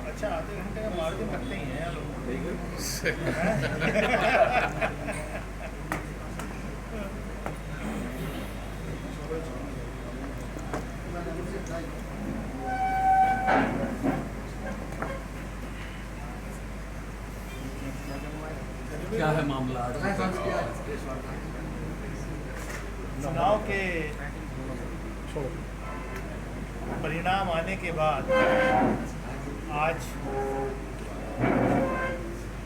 अच्छा, आधे घंटे का मार्जिन रखते ही हैं लोग। क्या है मामला? चुनाव के परिणाम आने के बाद आज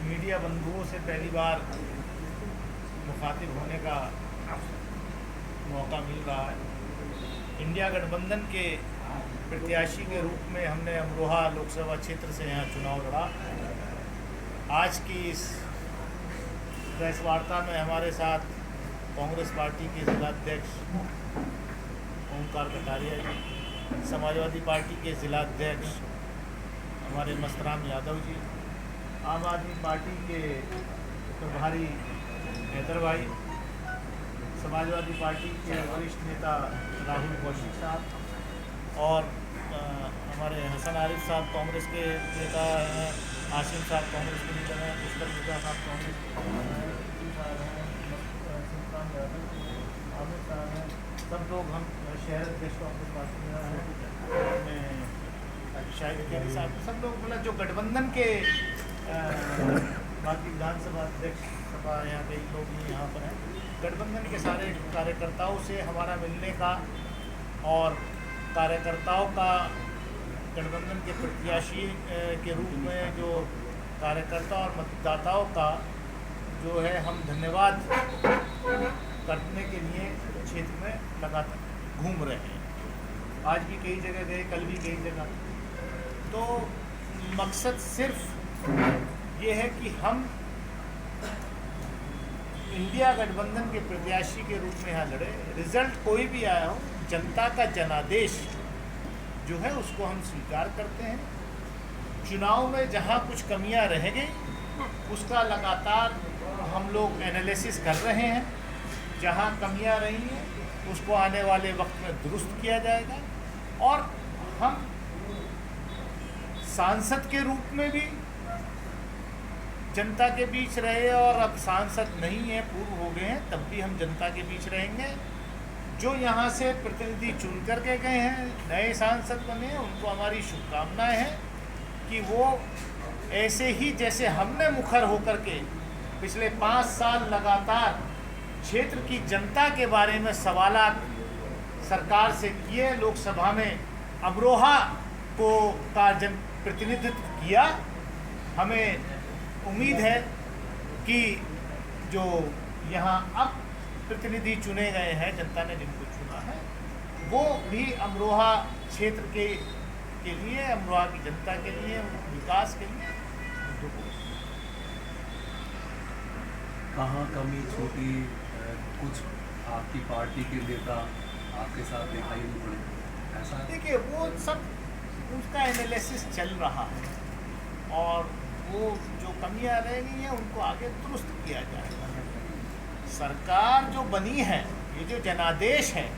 मीडिया बंधुओं से पहली बार मुखातिब होने का मौका मिल रहा है। इंडिया गठबंधन के प्रत्याशी के रूप में हमने अमरोहा लोकसभा क्षेत्र से यहाँ चुनाव लड़ा। आज की इस प्रेस वार्ता में हमारे साथ कांग्रेस पार्टी के जिलाध्यक्ष ओमकार कटारिया जी, समाजवादी पार्टी के जिलाध्यक्ष हमारे मस्तराम यादव जी, आम आदमी पार्टी के प्रभारी हैदर भाई, समाजवादी पार्टी के वरिष्ठ नेता राहुल कौशिक साहब और हमारे हसन आरिफ साहब कांग्रेस के नेता हैं, आसिम साहब कांग्रेस के नेता हैं, पुष्कर मिर्जा साहब कांग्रेस के साहब हैं, आमिर साहब हैं, सब लोग हम शहर अध्यक्ष कांग्रेस पार्टी में हैं, शाहिद अख्तरी साहब, सब लोग मतलब जो गठबंधन के बाकी विधानसभा अध्यक्ष सभा यहाँ के लोग भी यहाँ पर हैं। गठबंधन के सारे कार्यकर्ताओं से हमारा मिलने का और कार्यकर्ताओं का गठबंधन के प्रत्याशी के रूप में जो कार्यकर्ता और मतदाताओं का जो है हम धन्यवाद करने के लिए क्षेत्र में लगातार घूम रहे हैं। आज भी कई जगह गए, कल भी कई जगह। तो मकसद सिर्फ ये है कि हम इंडिया गठबंधन के प्रत्याशी के रूप में यहाँ लड़े। रिजल्ट कोई भी आया हो, जनता का जनादेश जो है उसको हम स्वीकार करते हैं। चुनाव में जहाँ कुछ कमियाँ रह गई उसका लगातार हम लोग एनालिसिस कर रहे हैं। जहाँ कमियाँ रही हैं उसको आने वाले वक्त में दुरुस्त किया जाएगा। और हम सांसद के रूप में भी जनता के बीच रहे और अब सांसद नहीं है, पूर्व हो गए हैं, तब भी हम जनता के बीच रहेंगे। जो यहाँ से प्रतिनिधि चुन करके गए हैं, नए सांसद बने हैं, उनको हमारी शुभकामनाएं हैं कि वो ऐसे ही जैसे हमने मुखर होकर के पिछले 5 साल लगातार क्षेत्र की जनता के बारे में सवालात सरकार से किए, लोकसभा में अमरोहा को का प्रतिनिधित्व किया। हमें उम्मीद है कि जो यहाँ अब प्रतिनिधि चुने गए हैं, जनता ने जिनको चुना है, वो भी अमरोहा क्षेत्र के लिए, अमरोहा की जनता के लिए, विकास के लिए कहाँ कमी छूटी? कुछ आपकी पार्टी के नेता आपके साथ दिखाई नहीं पड़े, ऐसा? देखिए, वो सब उसका एनालिसिस चल रहा है और वो जो कमियां रह गई हैं उनको आगे दुरुस्त किया जाएगा। सरकार जो बनी है, ये जो जनादेश है,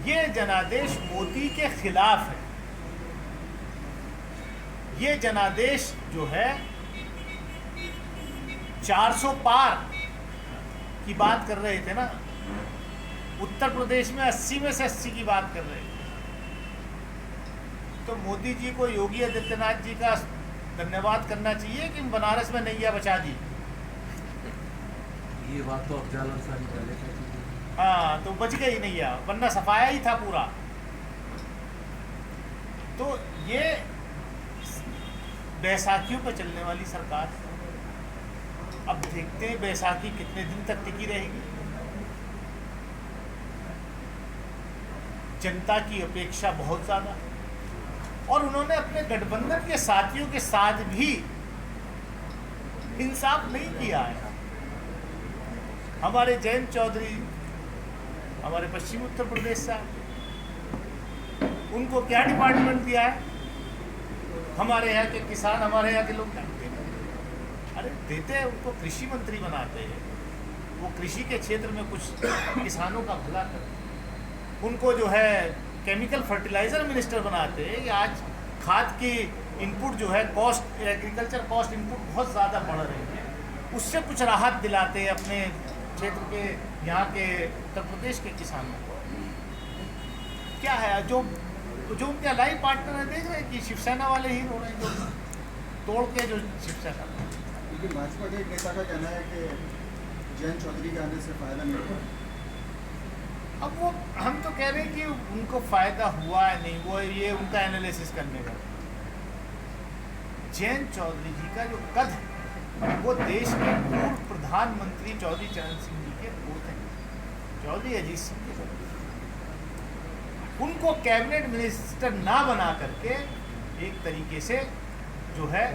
ये जनादेश मोदी के खिलाफ है। ये जनादेश जो है 400 पार की बात कर रहे थे ना, उत्तर प्रदेश में 80 में से 80 की बात कर रहे थे। तो मोदी जी को योगी आदित्यनाथ जी का धन्यवाद करना चाहिए कि बनारस में नैया बचा दी। ये बात तो अब जालन सारी पहले कह चुकी है। हाँ, तो बच गई नैया, वरना सफाया ही था पूरा। तो ये बैसाखियों पर चलने वाली सरकार है। अब देखते हैं बैसाखी कितने दिन तक टिकी रहेगी। जनता की अपेक्षा बहुत ज़्यादा है और उन्होंने अपने गठबंधन के साथियों के साथ भी इंसाफ नहीं किया है। हमारे जयंत चौधरी, हमारे पश्चिमी उत्तर प्रदेश से, उनको क्या डिपार्टमेंट दिया है? हमारे यहाँ के किसान, हमारे यहाँ के लोग जानते हैं। अरे देते हैं, उनको कृषि मंत्री बनाते हैं, वो कृषि के क्षेत्र में कुछ किसानों का भला करते। उनको जो है केमिकल फर्टिलाइज़र मिनिस्टर बनाते हैं। ये आज खाद की इनपुट जो है कॉस्ट, एग्रीकल्चर कॉस्ट इनपुट बहुत ज़्यादा बढ़ रही है, उससे कुछ राहत दिलाते हैं अपने क्षेत्र के, यहाँ के उत्तर प्रदेश के किसानों को। क्या है जो उनके लाइफ पार्टनर है, देख रहे हैं कि शिवसेना वाले ही हो रहे हैं, जो तोड़ के जो शिवसेना। क्योंकि भाजपा के एक नेता का कहना है कि जयंत चौधरी के आने से फायदा नहीं हुआ। अब वो हम तो कह रहे हैं कि उनको फायदा हुआ है नहीं, वो ये उनका एनालिसिस करने का। जयंत चौधरी जी का जो कद है वो देश के पूर्व प्रधानमंत्री चौधरी चरण सिंह जी के पोते हैं, चौधरी अजीत सिंह के पोते। उनको कैबिनेट मिनिस्टर ना बना करके एक तरीके से जो है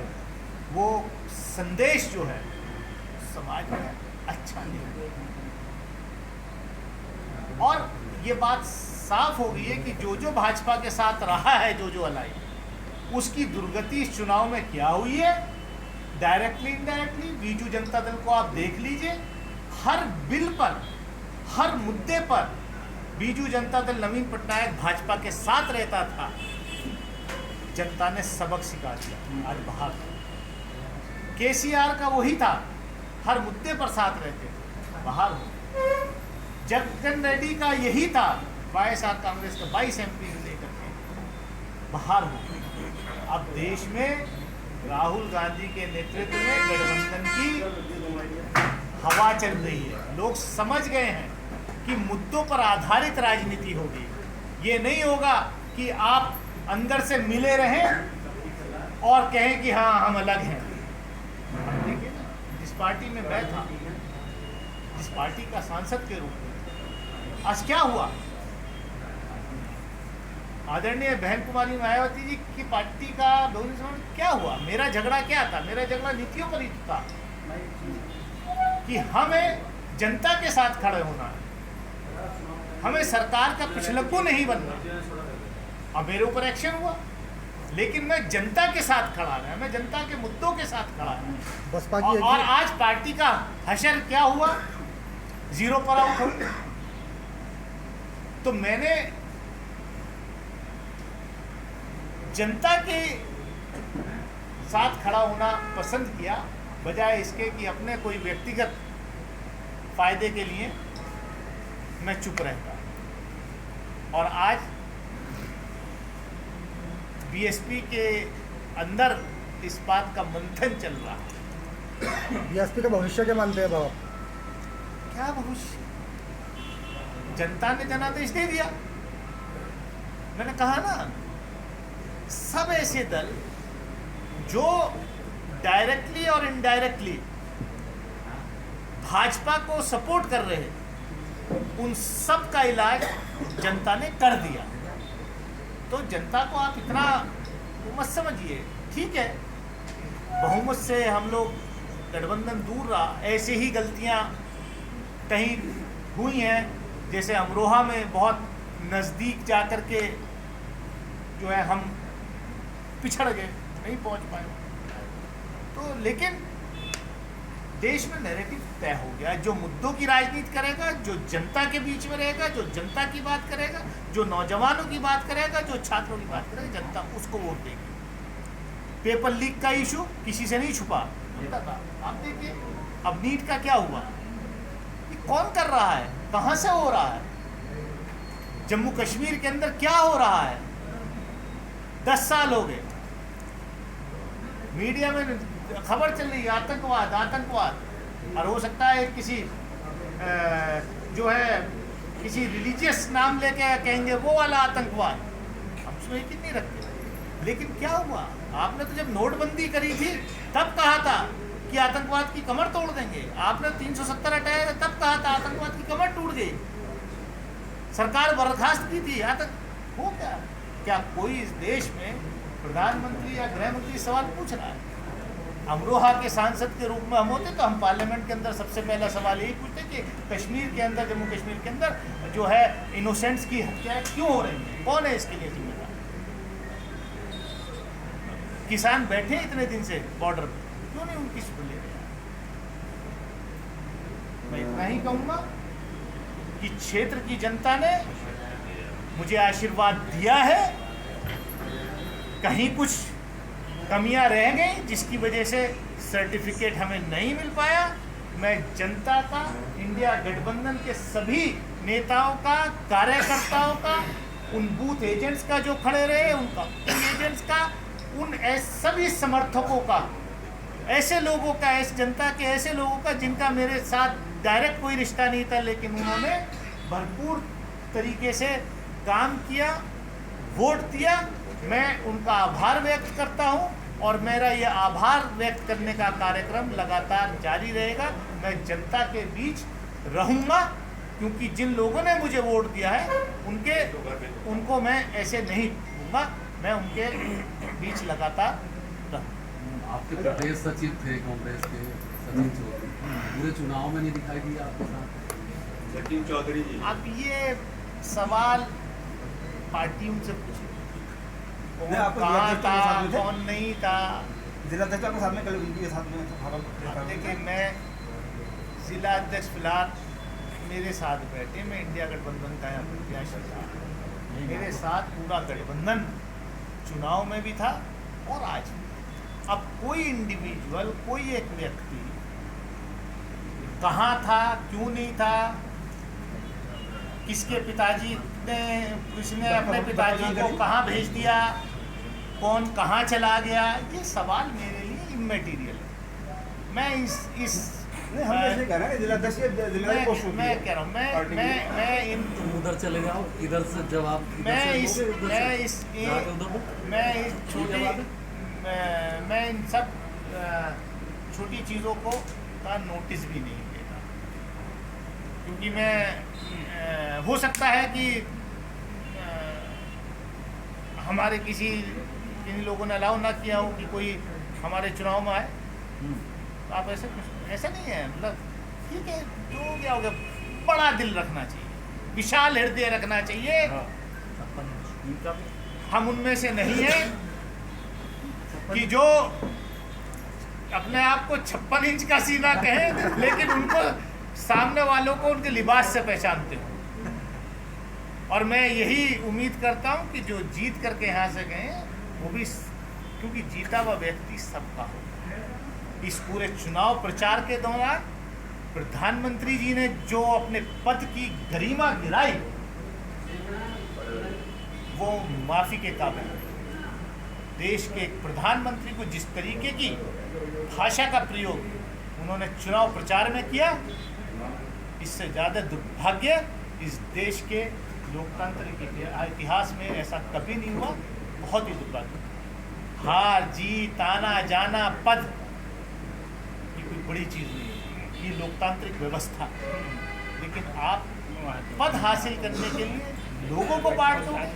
वो संदेश जो है समाज में अच्छा नहीं है। और ये बात साफ हो गई है कि जो भाजपा के साथ रहा है, जो अलाई, उसकी दुर्गति इस चुनाव में क्या हुई है, डायरेक्टली इनडायरेक्टली। बीजू जनता दल को आप देख लीजिए, हर बिल पर, हर मुद्दे पर बीजू जनता दल, नवीन पटनायक भाजपा के साथ रहता था। जनता ने सबक सिखा दिया, आज बाहर। केसीआर का वही था, हर मुद्दे पर साथ रहते थे, बाहर हो। जगन रेड्डी का यही था, वाईएसआर कांग्रेस का 22 MP लेकर के बाहर हो। अब देश में राहुल गांधी के नेतृत्व में गठबंधन की हवा चल रही है। लोग समझ गए हैं कि मुद्दों पर आधारित राजनीति होगी। ये नहीं होगा कि आप अंदर से मिले रहें और कहें कि हाँ हम अलग हैं। देखिए ना, जिस पार्टी में मैं था, जिस पार्टी का सांसद के रूप में, आज क्या हुआ? आदरणीय बहन कुमारी मायावती जी की पार्टी का क्या हुआ? मेरा झगड़ा क्या था? मेरा झगड़ा नीतियों पर ही था कि हमें जनता के साथ खड़े होना है, हमें सरकार का पिछलग्गू नहीं बनना। अब मेरे ऊपर एक्शन हुआ, लेकिन मैं जनता के साथ खड़ा है, मैं जनता के मुद्दों के साथ खड़ा है। बसपा की और आज पार्टी का हशर क्या हुआ? 0 पर आउट हो। तो मैंने जनता के साथ खड़ा होना पसंद किया, बजाय इसके कि अपने कोई व्यक्तिगत फायदे के लिए मैं चुप रहता। और आज बीएसपी के अंदर इस बात का मंथन चल रहा है। बीएसपी का भविष्य क्या मानते हैं बाबा? क्या भविष्य? जनता ने जनादेश दे दिया। मैंने कहा ना, सब ऐसे दल जो डायरेक्टली और इनडायरेक्टली भाजपा को सपोर्ट कर रहे हैं, उन सब का इलाज जनता ने कर दिया। तो जनता को आप इतना मत समझिए। ठीक है, बहुमत से हम लोग गठबंधन दूर रहा, ऐसे ही गलतियां कहीं हुई हैं, जैसे अमरोहा में बहुत नज़दीक जा कर के जो है हम पिछड़ गए, नहीं पहुंच पाए। तो लेकिन देश में नैरेटिव तय हो गया। जो मुद्दों की राजनीति करेगा, जो जनता के बीच में रहेगा, जो जनता की बात करेगा, जो नौजवानों की बात करेगा, जो छात्रों की बात करेगा, जनता उसको वोट देगी। पेपर लीक का इशू किसी से नहीं छुपा था। आप देखिए अब नीट का क्या हुआ, ये कौन कर रहा है, कहाँ से हो रहा है, जम्मू कश्मीर के अंदर क्या हो रहा है। 10 साल हो गए, मीडिया में खबर चल रही है आतंकवाद आतंकवाद, और हो सकता है किसी जो है किसी रिलीजियस नाम लेके कहेंगे वो वाला आतंकवाद, हम उसमें यकीन नहीं रखते। लेकिन क्या हुआ, आपने तो जब नोटबंदी करी थी तब कहा था कि आतंकवाद की कमर तोड़ देंगे। आपने 370 हटाया था तब कहा था आतंकवाद की कमर टूट गई, सरकार बर्खास्त की थी। हो क्या कोई इस देश में प्रधानमंत्री या गृह मंत्री सवाल पूछ रहा है? अमरोहा के सांसद के रूप में हम होते तो हम पार्लियामेंट के अंदर सबसे पहला सवाल यही पूछते कि कश्मीर के अंदर, जम्मू कश्मीर के अंदर जो है इनोसेंट्स की हत्या क्यों हो रही है, कौन है इसके लिए जिम्मेदार? किसान बैठे इतने दिन से बॉर्डर पर, क्यों नहीं उनकी सुन ले रहे? मैं इतना ही कहूँगा कि क्षेत्र की जनता ने मुझे आशीर्वाद दिया है। कहीं कुछ कमियां रह गई जिसकी वजह से सर्टिफिकेट हमें नहीं मिल पाया। मैं जनता का, इंडिया गठबंधन के सभी नेताओं का, कार्यकर्ताओं का, उन बूथ एजेंट्स का जो खड़े रहे, उनका एजेंट्स का, उन सभी समर्थकों का, ऐसे लोगों का, ऐसे जनता के ऐसे लोगों का जिनका मेरे साथ डायरेक्ट कोई रिश्ता नहीं था, लेकिन उन्होंने भरपूर तरीके से काम किया, वोट दिया। मैं उनका आभार व्यक्त करता हूं और मेरा ये आभार व्यक्त करने का कार्यक्रम लगातार जारी रहेगा। मैं जनता के बीच रहूंगा, क्योंकि जिन लोगों ने मुझे वोट दिया है उनको मैं ऐसे नहीं दूंगा। मैं उनके बीच लगातार रहूंगा। आपके प्रदेश सचिव थे कांग्रेस के, सचिन चौधरी, पूरे चुनाव में नहीं दिखाई दिया आपके साथ? सचिन चौधरी जी, अब ये सवाल पार्टियों से पूछिए, नहीं, आपको कौन जिला अध्यक्ष के साथ था, में थे? कौन नहीं था। जिला अध्यक्ष आपके साथ में, कल उनके साथ में था भागलपुर। देखिए, मैं जिला अध्यक्ष फिलहाल मेरे साथ बैठे, मैं इंडिया गठबंधन का यहाँ प्रत्याशी था। मेरे साथ पूरा गठबंधन चुनाव में भी था और आज भी। अब कोई इंडिविजुअल, कोई एक व्यक्ति कहाँ था, क्यों नहीं था, किसके पिताजी ने, किसने अपने पिताजी को कहाँ भेज दिया, कौन कहाँ चला गया, ये सवाल मेरे लिए इमैटीरियल है। मैं इस नहीं, हम ऐसे कह रहे हैं जिला अध्यक्ष मैं कह रहा हूँ, मैं इन उधर चले जाओ, इधर से जब आप मैं इन सब छोटी चीज़ों को का नोटिस भी नहीं देता, क्योंकि मैं हो सकता है कि हमारे किन लोगों ने अलाउ ना किया हो कि कोई हमारे चुनाव में आए। तो आप ऐसा नहीं है, मतलब ठीक है, जो हो गया, बड़ा दिल रखना चाहिए, विशाल हृदय रखना चाहिए। हम उनमें से नहीं हैं कि जो अपने आप को 56 इंच का सीना कहें, लेकिन उनको सामने वालों को उनके लिबास से पहचानते हो। और मैं यही उम्मीद करता हूं कि जो जीत करके यहाँ से गए वो भी, क्योंकि जीता हुआ व्यक्ति सबका हो। इस पूरे चुनाव प्रचार के दौरान प्रधानमंत्री जी ने जो अपने पद की गरिमा गिराई, वो माफी के काबिल है। देश के एक प्रधानमंत्री को जिस तरीके की भाषा का प्रयोग उन्होंने चुनाव प्रचार में किया, इससे ज़्यादा दुर्भाग्य इस देश के लोकतांत्रिक इतिहास में ऐसा कभी नहीं हुआ। बहुत ही दुर्भाग्य। हार जीत, आना जाना, पद, ये कोई बड़ी चीज़ नहीं है, ये लोकतांत्रिक व्यवस्था। लेकिन आप पद हासिल करने के लिए लोगों को बांट दोगे,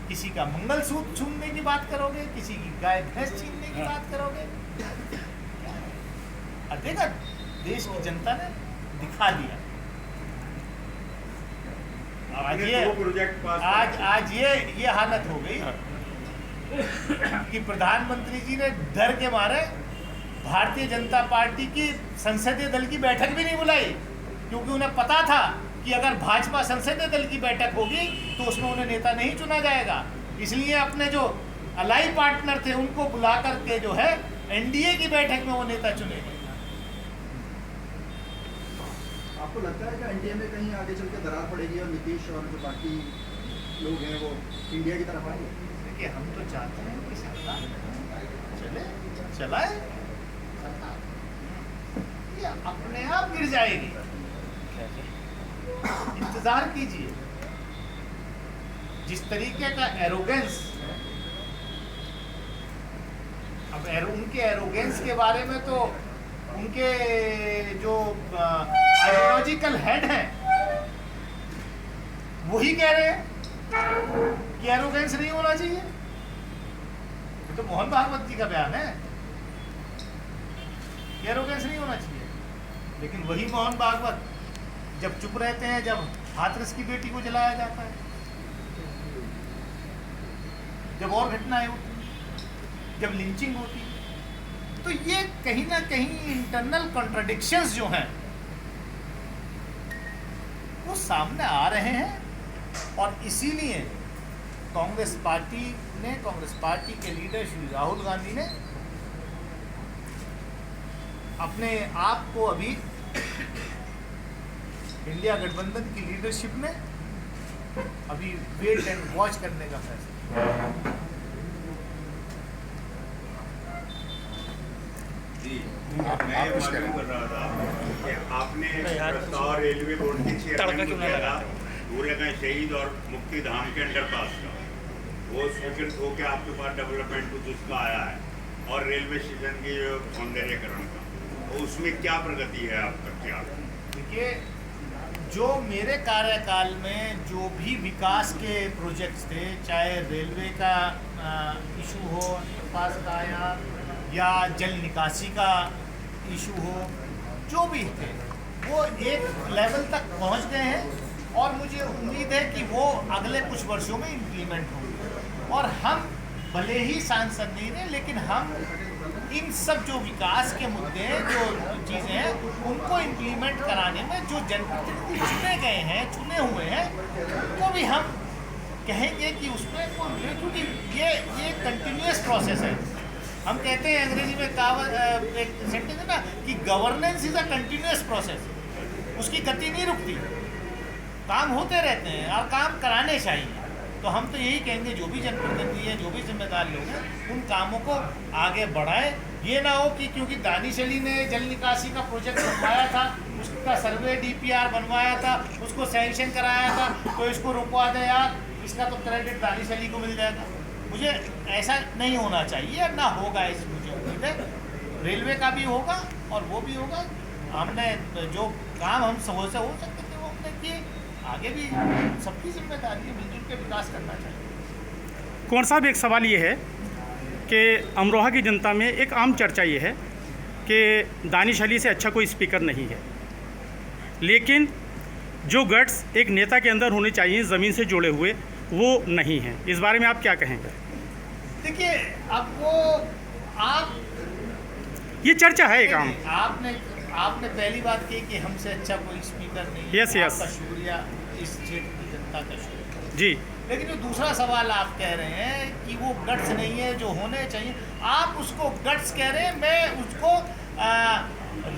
किसी का मंगलसूत्र छीनने की बात करोगे, किसी की गाय भैंस छीनने की बात करोगे। और देखा, देश की जनता ने दिखा दिया। आज ये हालत हो गई कि प्रधानमंत्री जी ने डर के मारे भारतीय जनता पार्टी की संसदीय दल की बैठक भी नहीं बुलाई, क्योंकि उन्हें पता था कि अगर भाजपा संसदीय दल की बैठक होगी तो उसमें उन्हें नेता नहीं चुना जाएगा। इसलिए अपने जो अलाई पार्टनर थे उनको बुला करके जो है एनडीए की बैठक में वो नेता चुने गए। आपको लगता है कि एनडीए में कहीं आगे चल के दरार पड़ेगी और नीतीश और जो बाकी लोग हैं वो इंडिया की तरफ आएंगे? देखिए, हम तो चाहते हैं कि सरकार चलाए, ये अपने आप गिर जाएगी। इंतजार कीजिए। जिस तरीके का एरोगेंस, अब उनके एरोगेंस के बारे में तो उनके जो आइडियोलॉजिकल हेड हैं वही कह रहे हैं कि एरोगेंस नहीं होना चाहिए। तो मोहन भागवत जी का बयान है कि एरोगेंस नहीं होना चाहिए। लेकिन वही मोहन भागवत जब चुप रहते हैं जब हाथरस की बेटी को जलाया जाता है, जब और घटनाएं होती, जब लिंचिंग होती, तो ये कहीं ना कहीं इंटरनल कॉन्ट्रडिक्शंस जो हैं वो सामने आ रहे हैं। और इसीलिए कांग्रेस पार्टी के लीडर श्री राहुल गांधी ने अपने आप को अभी इंडिया गठबंधन की लीडरशिप में अभी वेट एंड वॉच करने का फैसला। जी, मैं ये मालूम कर रहा था कि आपने प्रस्ताव रेलवे बोर्ड के चेयरमैन को किया था दूरगंज शहीद और मुक्ति धाम के अंडरपास का, वो स्वीकृत होकर आपके पास डेवलपमेंट कुछ उसका आया है और रेलवे स्टेशन के सौंदर्यकरण का, तो उसमें क्या प्रगति है आपका? क्या देखिए, जो मेरे कार्यकाल में जो भी विकास के प्रोजेक्ट्स थे, चाहे रेलवे का इशू हो पास का या जल निकासी का इशू हो, जो भी थे वो एक लेवल तक पहुंच गए हैं और मुझे उम्मीद है कि वो अगले कुछ वर्षों में इम्प्लीमेंट होंगे। और हम भले ही सांसद नहीं रहे, लेकिन हम इन सब जो विकास के मुद्दे हैं, जो चीज़ें हैं, उनको इम्प्लीमेंट कराने में जो जनप्रतिनिधि चुने गए हैं, चुने हुए हैं, उनको भी हम कहेंगे कि उसमें क्योंकि ये कंटिन्यूअस प्रोसेस है। हम कहते हैं अंग्रेजी में कहावत एक सेंटेंस है ना कि governance is a continuous process, उसकी गति नहीं रुकती, काम होते रहते हैं और काम कराने चाहिए। तो हम तो यही कहेंगे जो भी जनप्रतिनिधि है, जो भी जिम्मेदार लोग हैं, उन कामों को आगे बढ़ाएं। ये ना हो कि क्योंकि दानिश अली ने जल निकासी का प्रोजेक्ट बनवाया था, उसका सर्वे DPR बनवाया था, उसको सैंक्शन कराया था, तो इसको रुकवा दे यार, इसका तो क्रेडिट दानिश अली को मिल जाएगा। मुझे ऐसा नहीं होना चाहिए, ना होगा ऐसी मुझे उम्मीद है। रेलवे का भी होगा और वो भी होगा। हमने जो काम हम हो सकते थे वो हमने किए, आगे भी सबकी जिम्मेदारी है, मिलजुल के विकास करना चाहिए। कुंवर साहब, एक सवाल ये है कि अमरोहा की जनता में एक आम चर्चा ये है कि दानिश अली से अच्छा कोई स्पीकर नहीं है, लेकिन जो गट्स एक नेता के अंदर होने चाहिए ज़मीन से जुड़े हुए, वो नहीं है। इस बारे में आप क्या कहेंगे? देखिए, अब वो आप ये चर्चा है एक आम। आपने पहली बात की कि हमसे अच्छा कोई स्पीकर नहीं है। यस। आपका शुक्रिया, इस क्षेत्र की जनता का शुक्रिया जी। लेकिन जो दूसरा सवाल आप कह रहे हैं कि वो गट्स नहीं है जो होने चाहिए, आप उसको गट्स कह रहे हैं, मैं उसको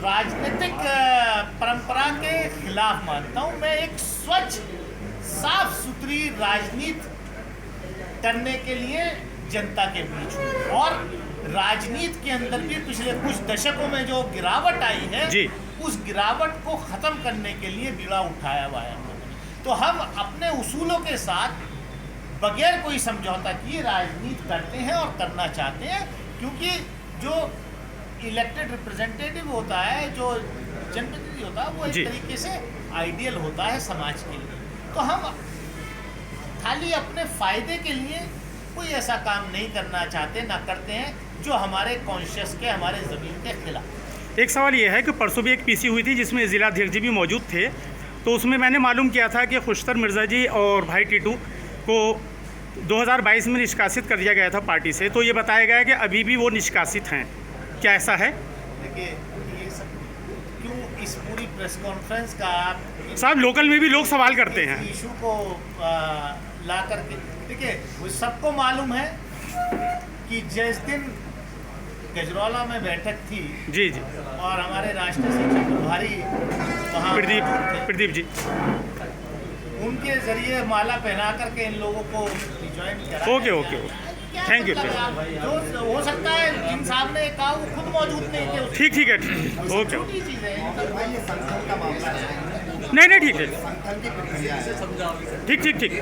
राजनीतिक परंपरा के खिलाफ मानता हूँ। मैं एक स्वच्छ साफ सुथरी राजनीति करने के लिए जनता के बीच हूँ और राजनीति के अंदर भी पिछले कुछ दशकों में जो गिरावट आई है जी, उस गिरावट को ख़त्म करने के लिए बीड़ा उठाया हुआ है। तो हम अपने उसूलों के साथ बगैर कोई समझौता किए राजनीति करते हैं और करना चाहते हैं, क्योंकि जो इलेक्टेड रिप्रेजेंटेटिव होता है, जो जनप्रतिनिधि होता है, वो एक तरीके से आइडियल होता है समाज के लिए। तो हम खाली अपने फ़ायदे के लिए कोई ऐसा काम नहीं करना चाहते, ना करते हैं जो हमारे कॉन्शियस के, हमारे ज़मीन के खिलाफ। एक सवाल ये है कि परसों भी एक PC हुई थी जिसमें ज़िलाध्यक्ष जी भी मौजूद थे, तो उसमें मैंने मालूम किया था कि खुशतर मिर्ज़ा जी और भाई टीटू को 2022 में निष्कासित कर दिया गया था पार्टी से। तो ये बताया गया है कि अभी भी वो निष्कासित हैं, क्या ऐसा है? देखिए, ये सब क्यों इस पूरी प्रेस कॉन्फ्रेंस का आप साहब लोकल में भी लोग सवाल करते हैं इशू को ला करके, देखिए वो सबको मालूम है कि जिस दिन गजरौला में बैठक थी जी और हमारे राष्ट्रीय सचिव प्रभारी वहाँ प्रदीप जी, उनके जरिए माला पहना करके इन लोगों को ज्वाइन करा। Okay, thank you. जो हो सकता है जिन साहब ने कहा वो खुद मौजूद नहीं थे। ठीक है, ओके, छोटी चीज़ है। ये संगठन का मामला है, नहीं ठीक है, संगठन की प्रक्रिया है। ठीक।